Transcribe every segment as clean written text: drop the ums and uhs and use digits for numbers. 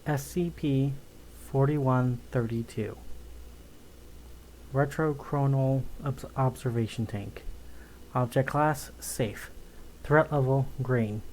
SCP-4132 Retrochronal Observation Tank. Object Class: Safe. Threat Level: Green.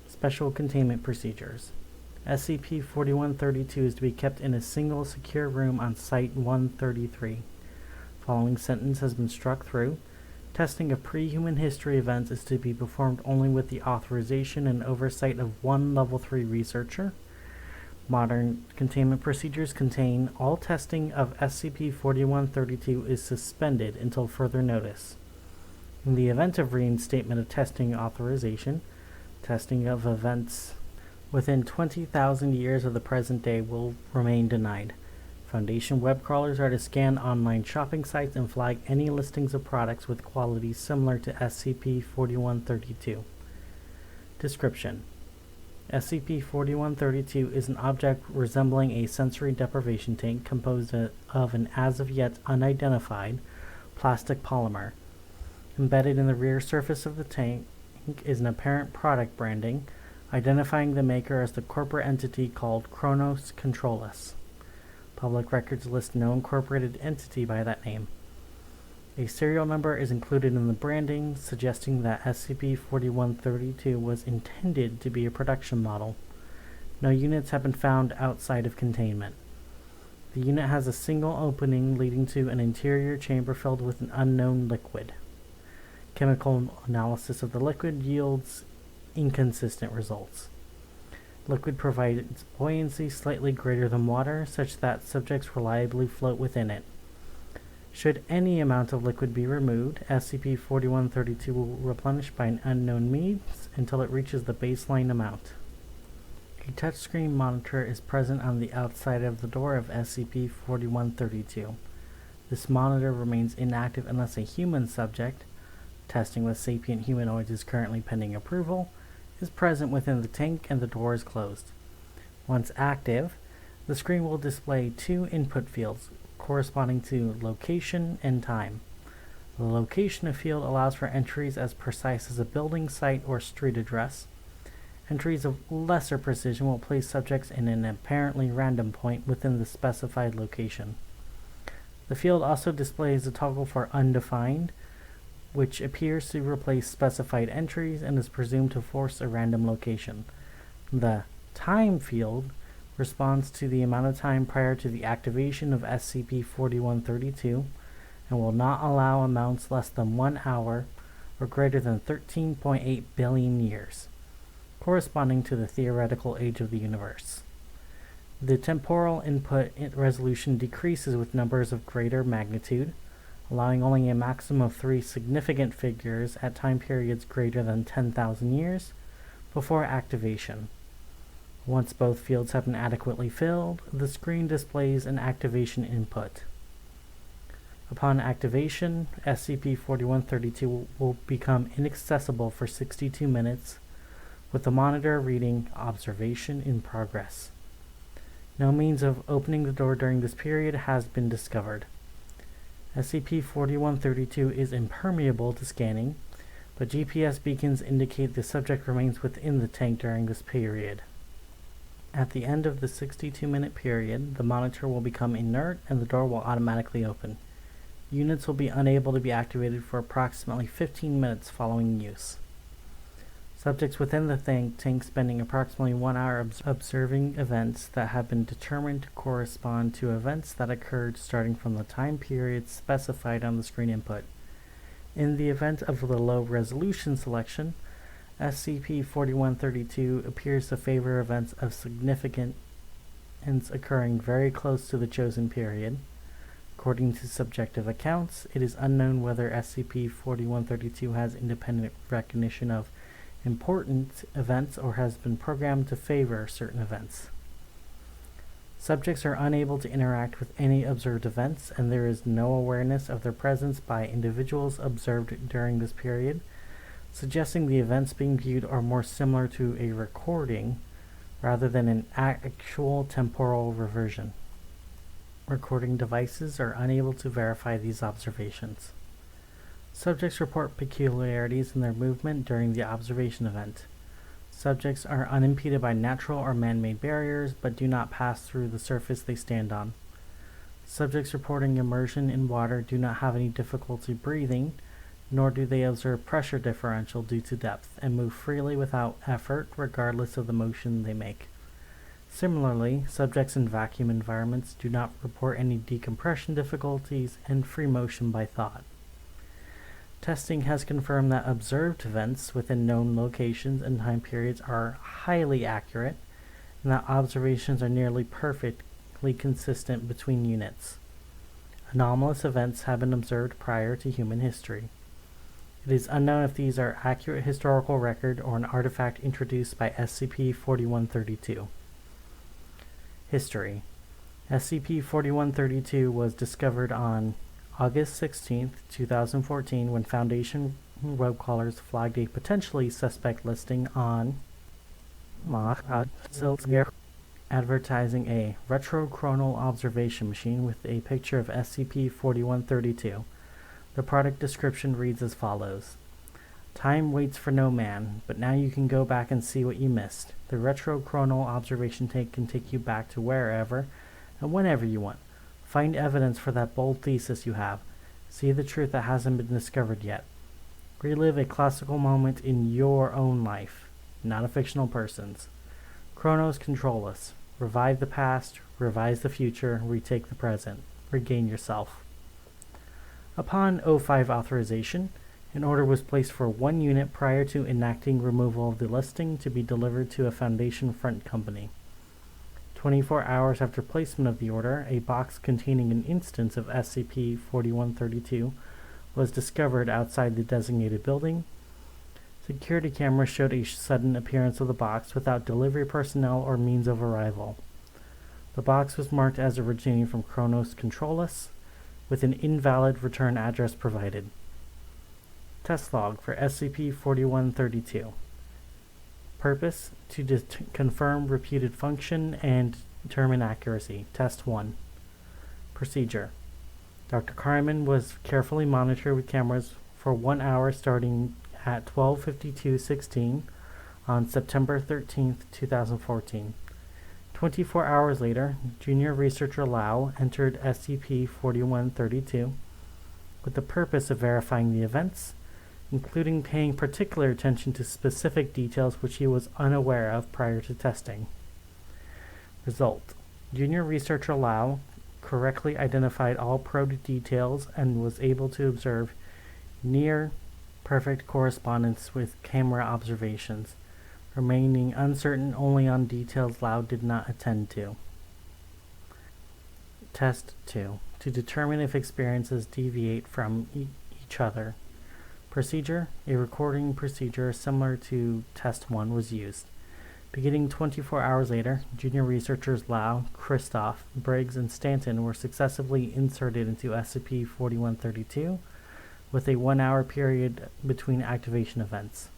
Special Containment Procedures. SCP-4132 is to be kept in a single secure room on Site-133. Following sentence has been struck through. Testing of pre-human history events is to be performed only with the authorization and oversight of one Level 3 researcher. Modern containment procedures contain all testing of SCP-4132 is suspended until further notice. In the event of reinstatement of testing authorization, testing of events within 20,000 years of the present day will remain denied. Foundation web crawlers are to scan online shopping sites and flag any listings of products with qualities similar to SCP-4132. Description: SCP-4132 is an object resembling a sensory deprivation tank composed of an as-of-yet unidentified plastic polymer. Embedded in the rear surface of the tank is an apparent product branding, identifying the maker as the corporate entity called Kronos Controllus. Public records list no incorporated entity by that name. A serial number is included in the branding, suggesting that SCP-4132 was intended to be a production model. No units have been found outside of containment. The unit has a single opening leading to an interior chamber filled with an unknown liquid. Chemical analysis of the liquid yields inconsistent results. Liquid provides buoyancy slightly greater than water, such that subjects reliably float within it. Should any amount of liquid be removed, SCP-4132 will replenish by an unknown means until it reaches the baseline amount. A touchscreen monitor is present on the outside of the door of SCP-4132. This monitor remains inactive unless a human subject, testing with sapient humanoids is currently pending approval, is present within the tank and the door is closed. Once active, the screen will display two input fields corresponding to location and time. The location field allows for entries as precise as a building site or street address. Entries of lesser precision will place subjects in an apparently random point within the specified location. The field also displays a toggle for undefined, which appears to replace specified entries and is presumed to force a random location. The time field responds to the amount of time prior to the activation of SCP-4132 and will not allow amounts less than 1 hour or greater than 13.8 billion years, corresponding to the theoretical age of the universe. The temporal input resolution decreases with numbers of greater magnitude, allowing only a maximum of 3 significant figures at time periods greater than 10,000 years before activation. Once both fields have been adequately filled, the screen displays an activation input. Upon activation, SCP-4132 will become inaccessible for 62 minutes, with the monitor reading "Observation in Progress." No means of opening the door during this period has been discovered. SCP-4132 is impermeable to scanning, but GPS beacons indicate the subject remains within the tank during this period. At the end of the 62-minute period, the monitor will become inert and the door will automatically open. Units will be unable to be activated for approximately 15 minutes following use. Subjects within the tank spending approximately 1 hour observing events that have been determined to correspond to events that occurred starting from the time period specified on the screen input. In the event of the low resolution selection, SCP-4132 appears to favor events of significance occurring very close to the chosen period. According to subjective accounts, it is unknown whether SCP-4132 has independent recognition of important events or has been programmed to favor certain events. Subjects are unable to interact with any observed events, and there is no awareness of their presence by individuals observed during this period, suggesting the events being viewed are more similar to a recording rather than an actual temporal reversion. Recording devices are unable to verify these observations. Subjects report peculiarities in their movement during the observation event. Subjects are unimpeded by natural or man-made barriers, but do not pass through the surface they stand on. Subjects reporting immersion in water do not have any difficulty breathing, nor do they observe pressure differential due to depth, and move freely without effort regardless of the motion they make. Similarly, subjects in vacuum environments do not report any decompression difficulties and free motion by thought. Testing has confirmed that observed events within known locations and time periods are highly accurate, and that observations are nearly perfectly consistent between units. Anomalous events have been observed prior to human history. It is unknown if these are accurate historical record or an artifact introduced by SCP-4132. History. SCP-4132 was discovered on August 16, 2014, when Foundation web crawlers flagged a potentially suspect listing on advertising a Retrochronal observation machine with a picture of SCP-4132. The product description reads as follows. Time waits for no man, but now you can go back and see what you missed. The Retrochronal observation tank can take you back to wherever and whenever you want. Find evidence for that bold thesis you have. See the truth that hasn't been discovered yet. Relive a classical moment in your own life, not a fictional person's. Chronos control us. Revive the past, revise the future, retake the present. Regain yourself. Upon O5 authorization, an order was placed for 1 unit prior to enacting removal of the listing to be delivered to a Foundation front company. 24 hours after placement of the order, a box containing an instance of SCP-4132 was discovered outside the designated building. Security cameras showed a sudden appearance of the box without delivery personnel or means of arrival. The box was marked as originating from Chronos Controlus, with an invalid return address provided. Test log for SCP-4132. Purpose: to confirm reputed function and determine accuracy. Test 1. Procedure: Dr. Kreiman was carefully monitored with cameras for 1 hour starting at 12:52:16 on September 13, 2014. 24 hours later, Junior Researcher Lau entered SCP-4132 with the purpose of verifying the events, including paying particular attention to specific details which he was unaware of prior to testing. Result: Junior Researcher Lau correctly identified all probed details and was able to observe near perfect correspondence with camera observations, remaining uncertain only on details Lau did not attend to. Test 2. To determine if experiences deviate from each other. Procedure: a recording procedure similar to Test 1 was used. Beginning 24 hours later, junior researchers Lau, Christoph, Briggs, and Stanton were successively inserted into SCP-4132 with a 1 hour period between activation events.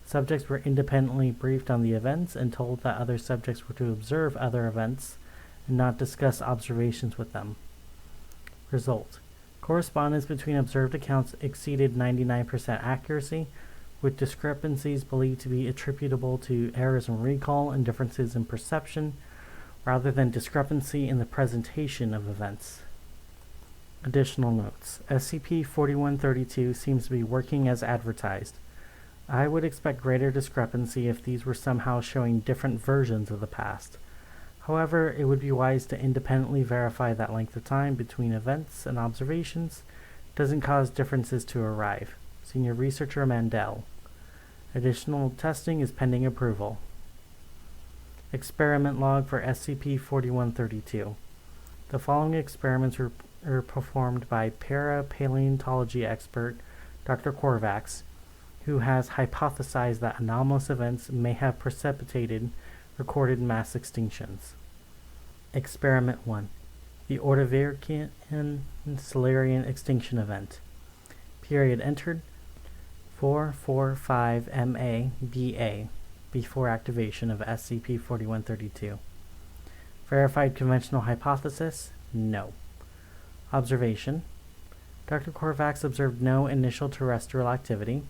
Subjects were independently briefed on the events and told that other subjects were to observe other events and not discuss observations with them. Result: correspondence between observed accounts exceeded 99% accuracy, with discrepancies believed to be attributable to errors in recall and differences in perception, rather than discrepancy in the presentation of events. Additional notes: SCP-4132 seems to be working as advertised. I would expect greater discrepancy if these were somehow showing different versions of the past. However, it would be wise to independently verify that length of time between events and observations doesn't cause differences to arrive. Senior Researcher Mandel. Additional testing is pending approval. Experiment log for SCP-4132. The following experiments were performed by para-paleontology expert Dr. Korvax, who has hypothesized that anomalous events may have precipitated recorded mass extinctions. Experiment 1. The Ordovirian Silurian Extinction Event. Period entered 445 MA BA before activation of SCP-4132. Verified conventional hypothesis? No. Observation: Dr. Korvax observed no initial terrestrial activity.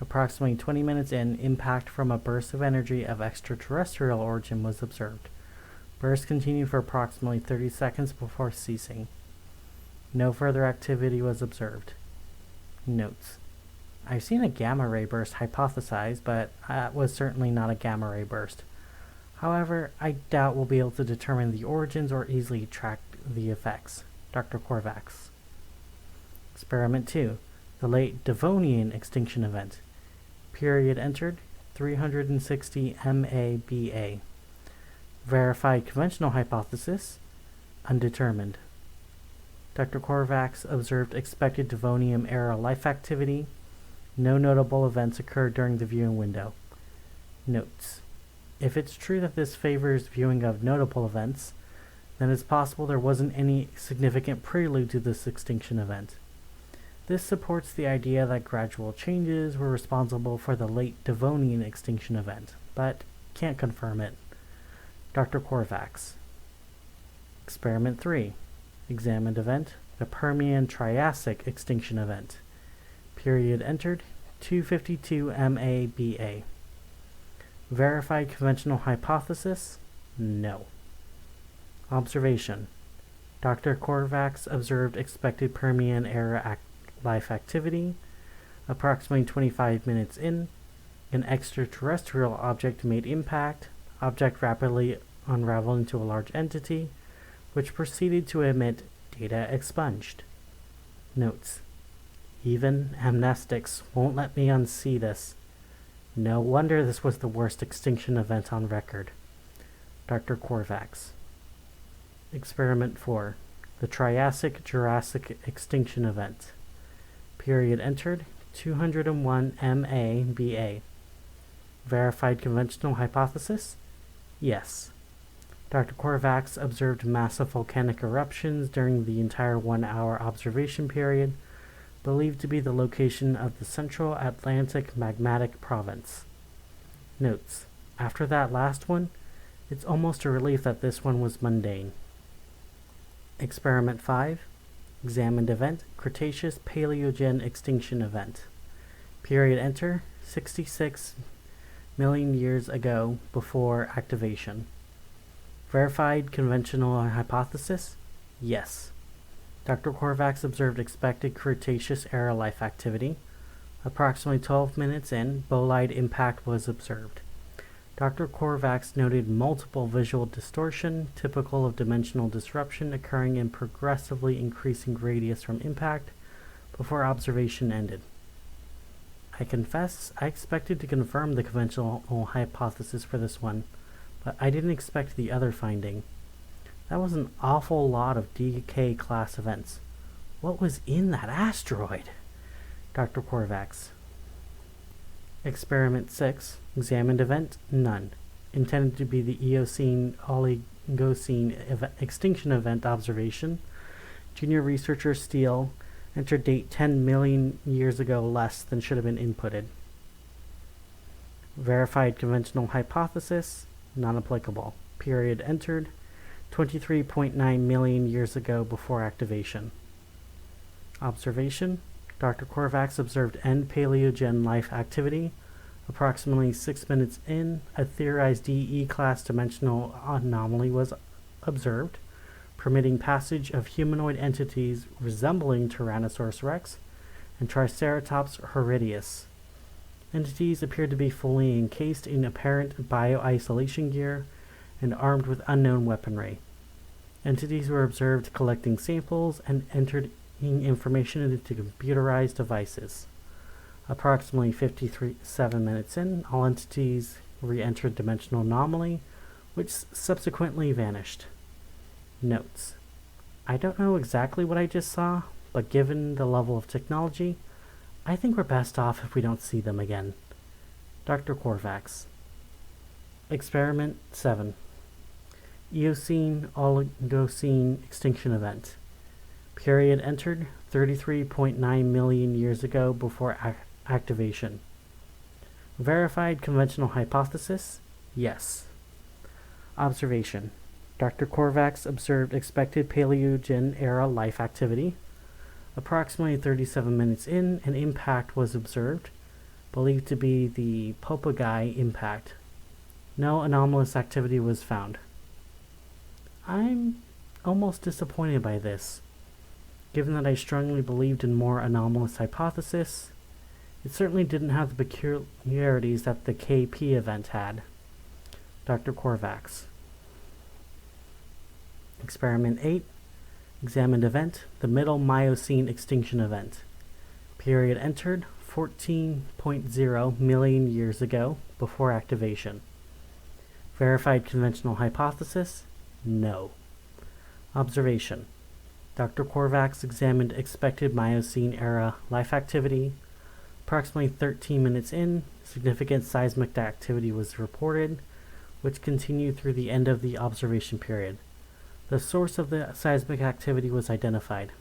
Approximately 20 minutes in, impact from a burst of energy of extraterrestrial origin was observed. Burst continued for approximately 30 seconds before ceasing. No further activity was observed. Notes. I've seen a gamma ray burst hypothesized, but that was certainly not a gamma ray burst. However, I doubt we'll be able to determine the origins or easily track the effects. Dr. Korvax. Experiment 2. The late Devonian extinction event. Period entered 360 MABA. Verified conventional hypothesis undetermined. Dr. Korvax observed expected Devonian era life activity. No notable events occurred during the viewing window. Notes. If it's true that this favors viewing of notable events, then it's possible there wasn't any significant prelude to this extinction event. This supports the idea that gradual changes were responsible for the late Devonian extinction event, but can't confirm it. Dr. Korvax. Experiment 3. Examined event, the Permian-Triassic extinction event. Period entered, 252 MABA. Verified conventional hypothesis? No. Observation. Dr. Korvax observed expected Permian-era life activity. Approximately 25 minutes in, an extraterrestrial object made impact. Object rapidly unraveled into a large entity, which proceeded to emit data expunged. Notes. Even amnestics won't let me unsee this. No wonder this was the worst extinction event on record. Dr. Korvax. Experiment 4. The Triassic-Jurassic extinction event. Period entered, 201 MABA. Verified conventional hypothesis? Yes. Dr. Korvax observed massive volcanic eruptions during the entire 1-hour observation period, believed to be the location of the Central Atlantic Magmatic Province. Notes. After that last one, it's almost a relief that this one was mundane. Experiment 5. Examined event, Cretaceous Paleogen extinction event. Period enter, 66 million years ago before activation. Verified conventional hypothesis? Yes. Dr. Korvax observed expected Cretaceous era life activity. Approximately 12 minutes in, bolide impact was observed. Dr. Korvax noted multiple visual distortion, typical of dimensional disruption occurring in progressively increasing radius from impact before observation ended. I confess, I expected to confirm the conventional hypothesis for this one, but I didn't expect the other finding. That was an awful lot of DK class events. What was in that asteroid? Dr. Korvax. Experiment 6. Examined event, none. Intended to be the Eocene Oligocene extinction event observation. Junior researcher Steele entered date 10 million years ago less than should have been inputted. Verified conventional hypothesis, non-applicable. Period entered, 23.9 million years ago before activation. Observation. Dr. Korvax observed end Paleogen life activity. Approximately 6 minutes in, a theorized DE-class dimensional anomaly was observed, permitting passage of humanoid entities resembling Tyrannosaurus rex and Triceratops horridius. Entities appeared to be fully encased in apparent bio-isolation gear and armed with unknown weaponry. Entities were observed collecting samples and entering information into computerized devices. Approximately 57 minutes in, all entities re-entered dimensional anomaly, which subsequently vanished. Notes. I don't know exactly what I just saw, but given the level of technology, I think we're best off if we don't see them again. Dr. Korvax. Experiment 7. Eocene Oligocene extinction event. Period entered, 33.9 million years ago before activation. Verified conventional hypothesis? Yes. Observation. Dr. Korvax observed expected Paleogen era life activity. Approximately 37 minutes in, an impact was observed. believed to be the Popogai impact. No anomalous activity was found. I'm almost disappointed by this, given that I strongly believed in more anomalous hypothesis. It certainly didn't have the peculiarities that the KP event had. Dr. Korvax. Experiment 8. Examined event, the Middle Miocene extinction event. Period entered, 14.0 million years ago, before activation. Verified conventional hypothesis? No. Observation. Dr. Korvax examined expected Miocene era life activity. Approximately 13 minutes in, significant seismic activity was reported, which continued through the end of the observation period. The source of the seismic activity was identified.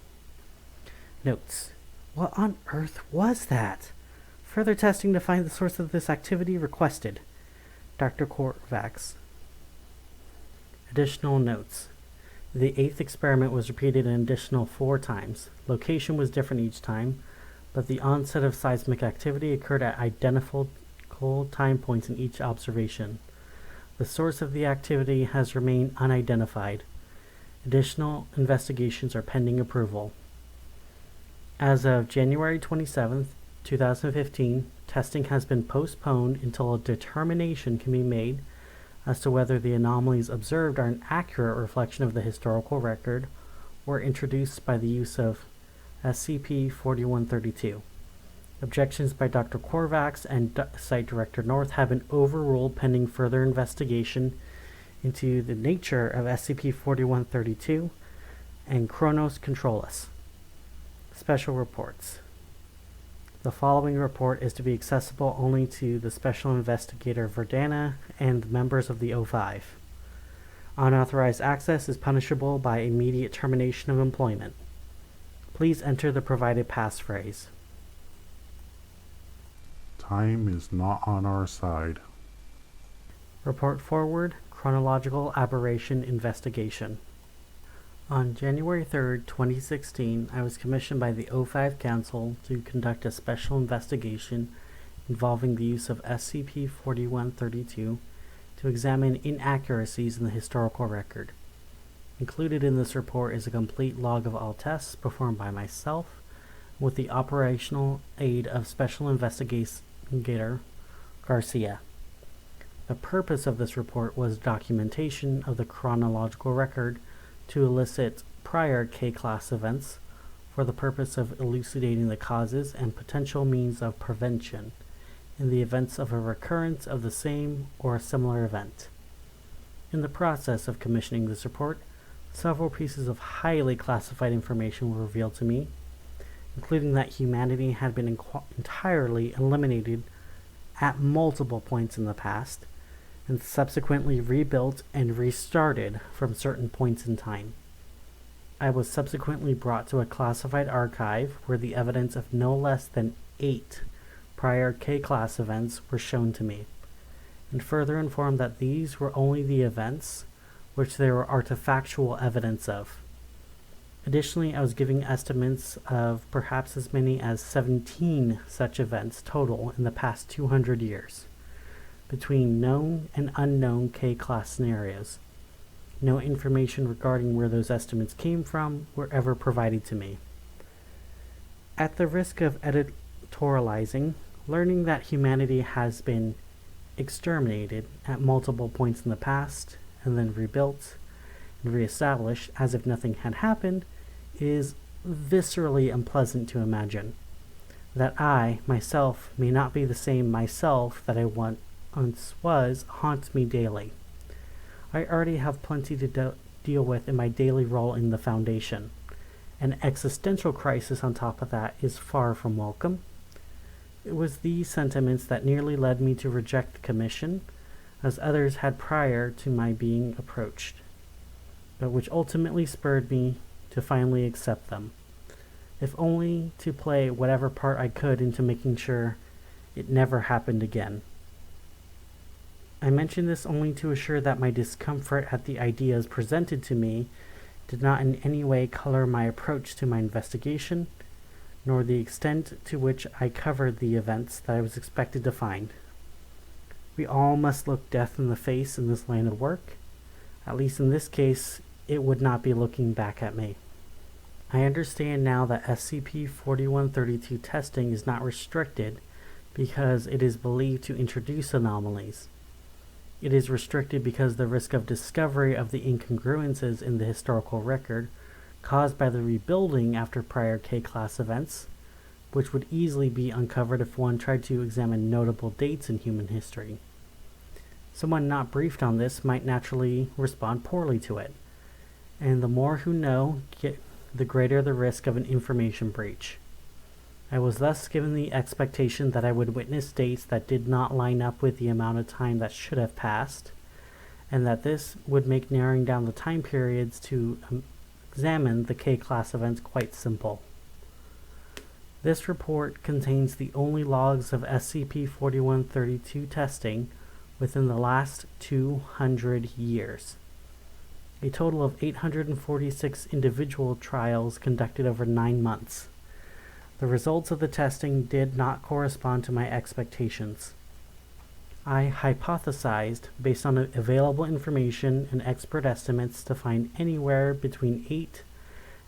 Notes. What on earth was that? Further testing to find the source of this activity requested. Dr. Korvax. Additional notes. The 8th experiment was repeated an additional 4 times. Location was different each time, but the onset of seismic activity occurred at identical time points in each observation. The source of the activity has remained unidentified. Additional investigations are pending approval. As of January 27, 2015, testing has been postponed until a determination can be made as to whether the anomalies observed are an accurate reflection of the historical record or introduced by the use of SCP-4132. Objections by Dr. Korvax and Site Director North have been overruled pending further investigation into the nature of SCP-4132 and Chronos Controllus. Special reports. The following report is to be accessible only to the Special Investigator Verdana and members of the O5. Unauthorized access is punishable by immediate termination of employment. Please enter the provided passphrase. Time is not on our side. Report forward, chronological aberration investigation. On January 3, 2016, I was commissioned by the O5 Council to conduct a special investigation involving the use of SCP-4132 to examine inaccuracies in the historical record. Included in this report is a complete log of all tests performed by myself with the operational aid of Special Investigator Garcia. The purpose of this report was documentation of the chronological record to elicit prior K-class events for the purpose of elucidating the causes and potential means of prevention in the events of a recurrence of the same or a similar event. In the process of commissioning this report, several pieces of highly classified information were revealed to me, including that humanity had been entirely eliminated at multiple points in the past, and subsequently rebuilt and restarted from certain points in time. I was subsequently brought to a classified archive where the evidence of no less than 8 prior K-class events were shown to me, and further informed that these were only the events which there were artifactual evidence of. Additionally, I was giving estimates of perhaps as many as 17 such events total in the past 200 years, between known and unknown K-class scenarios. No information regarding where those estimates came from were ever provided to me. At the risk of editorializing, learning that humanity has been exterminated at multiple points in the past and then rebuilt and reestablished as if nothing had happened is viscerally unpleasant to imagine. That I, myself, may not be the same myself that I once was haunts me daily. I already have plenty to deal with in my daily role in the Foundation. An existential crisis on top of that is far from welcome. It was these sentiments that nearly led me to reject the commission, as others had prior to my being approached, but which ultimately spurred me to finally accept them, if only to play whatever part I could into making sure it never happened again. I mention this only to assure that my discomfort at the ideas presented to me did not in any way color my approach to my investigation, nor the extent to which I covered the events that I was expected to find. We all must look death in the face in this line of work. At least in this case, it would not be looking back at me. I understand now that SCP-4132 testing is not restricted because it is believed to introduce anomalies. It is restricted because the risk of discovery of the incongruences in the historical record caused by the rebuilding after prior K-class events, which would easily be uncovered if one tried to examine notable dates in human history. Someone not briefed on this might naturally respond poorly to it, and the more who know, the greater the risk of an information breach. I was thus given the expectation that I would witness dates that did not line up with the amount of time that should have passed, and that this would make narrowing down the time periods to examine the K-class events quite simple. This report contains the only logs of SCP-4132 testing within the last 200 years. A total of 846 individual trials conducted over 9 months. The results of the testing did not correspond to my expectations. I hypothesized, based on available information and expert estimates, to find anywhere between 8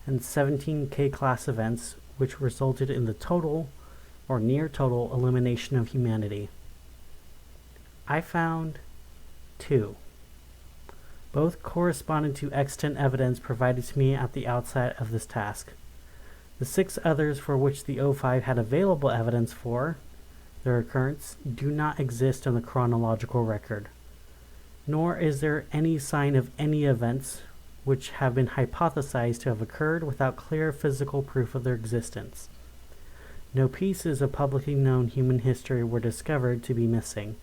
and 17 K-class events, which resulted in the total or near total elimination of humanity. I found 2. Both corresponded to extant evidence provided to me at the outset of this task. The 6 others for which the O5 had available evidence for their occurrence do not exist in the chronological record, nor is there any sign of any events which have been hypothesized to have occurred without clear physical proof of their existence. No pieces of publicly known human history were discovered to be missing.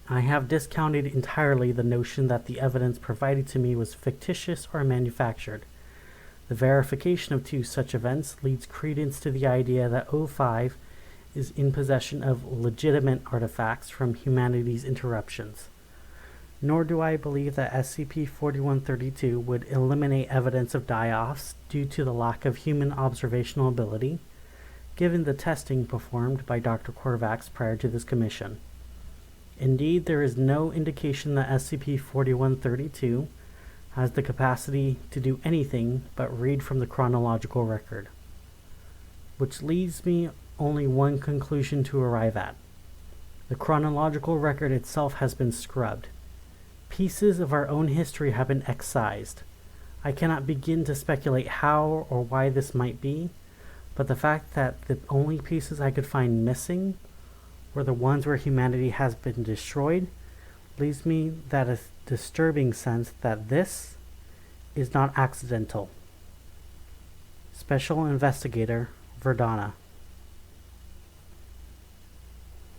I have discounted entirely the notion that the evidence provided to me was fictitious or manufactured. The verification of 2 such events leads credence to the idea that O5 is in possession of legitimate artifacts from humanity's interruptions. Nor do I believe that SCP-4132 would eliminate evidence of die-offs due to the lack of human observational ability, given the testing performed by Dr. Korvax prior to this commission. Indeed, there is no indication that SCP-4132 has the capacity to do anything but read from the chronological record, which leaves me only one conclusion to arrive at. The chronological record itself has been scrubbed. Pieces of our own history have been excised. I cannot begin to speculate how or why this might be, but the fact that the only pieces I could find missing were the ones where humanity has been destroyed leaves me that a disturbing sense that this is not accidental. Special Investigator Verdana.